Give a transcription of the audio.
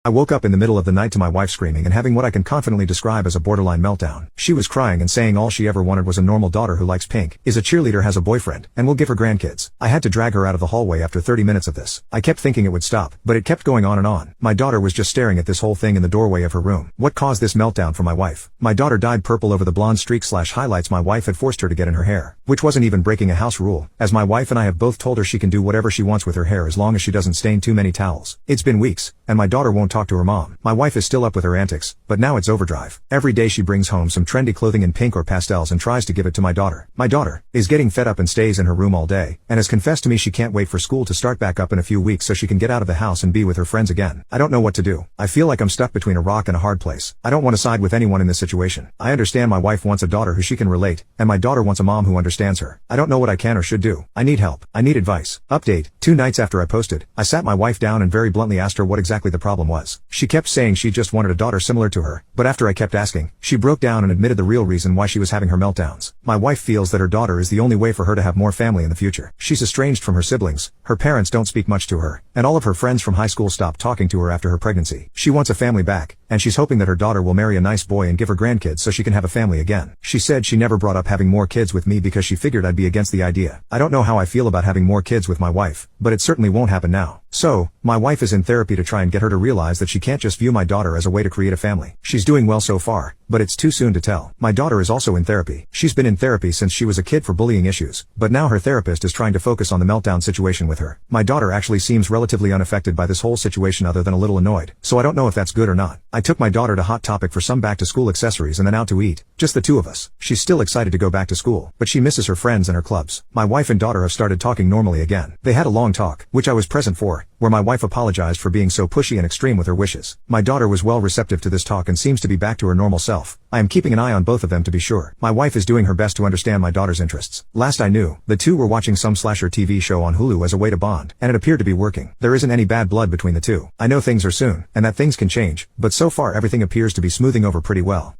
I woke up in the middle of the night to my wife screaming and having what I can confidently describe as a borderline meltdown. She was crying and saying all she ever wanted was a normal daughter who likes pink, is a cheerleader, has a boyfriend, and will give her grandkids. I had to drag her out of the hallway after 30 minutes of this. I kept thinking it would stop, but it kept going on and on. My daughter was just staring at this whole thing in the doorway of her room. What caused this meltdown for my wife? My daughter dyed purple over the blonde streak/highlights my wife had forced her to get in her hair, which wasn't even breaking a house rule, as my wife and I have both told her she can do whatever she wants with her hair as long as she doesn't stain too many towels. It's been weeks, and my daughter won't talk to her mom. My wife is still up with her antics, but now it's overdrive. Every day she brings home some trendy clothing in pink or pastels and tries to give it to my daughter. My daughter is getting fed up and stays in her room all day, and has confessed to me she can't wait for school to start back up in a few weeks so she can get out of the house and be with her friends again. I don't know what to do. I feel like I'm stuck between a rock and a hard place. I don't want to side with anyone in this situation. I understand my wife wants a daughter who she can relate, and my daughter wants a mom who understands her. I don't know what I can or should do. I need help. I need advice. Update: 2 nights after I posted, I sat my wife down and very bluntly asked her what exactly the problem was. She kept saying she just wanted a daughter similar to her, but after I kept asking, she broke down and admitted the real reason why she was having her meltdowns. My wife feels that her daughter is the only way for her to have more family in the future. She's estranged from her siblings, her parents don't speak much to her, and all of her friends from high school stopped talking to her after her pregnancy. She wants a family back, and she's hoping that her daughter will marry a nice boy and give her grandkids so she can have a family again. She said she never brought up having more kids with me because she figured I'd be against the idea. I don't know how I feel about having more kids with my wife, but it certainly won't happen now. So, my wife is in therapy to try and get her to realize that she can't just view my daughter as a way to create a family. She's doing well so far, but it's too soon to tell. My daughter is also in therapy. She's been in therapy since she was a kid for bullying issues, but now her therapist is trying to focus on the meltdown situation with her. My daughter actually seems relatively unaffected by this whole situation other than a little annoyed, so I don't know if that's good or not. I took my daughter to Hot Topic for some back-to-school accessories and then out to eat, just the two of us. She's still excited to go back to school, but she misses her friends and her clubs. My wife and daughter have started talking normally again. They had a long talk, which I was present for, where my wife apologized for being so pushy and extreme with her wishes. My daughter was well receptive to this talk and seems to be back to her normal self. I am keeping an eye on both of them to be sure. My wife is doing her best to understand my daughter's interests. Last I knew, the two were watching some slasher TV show on Hulu as a way to bond, and it appeared to be working. There isn't any bad blood between the two. I know things are soon, and that things can change, but so far everything appears to be smoothing over pretty well.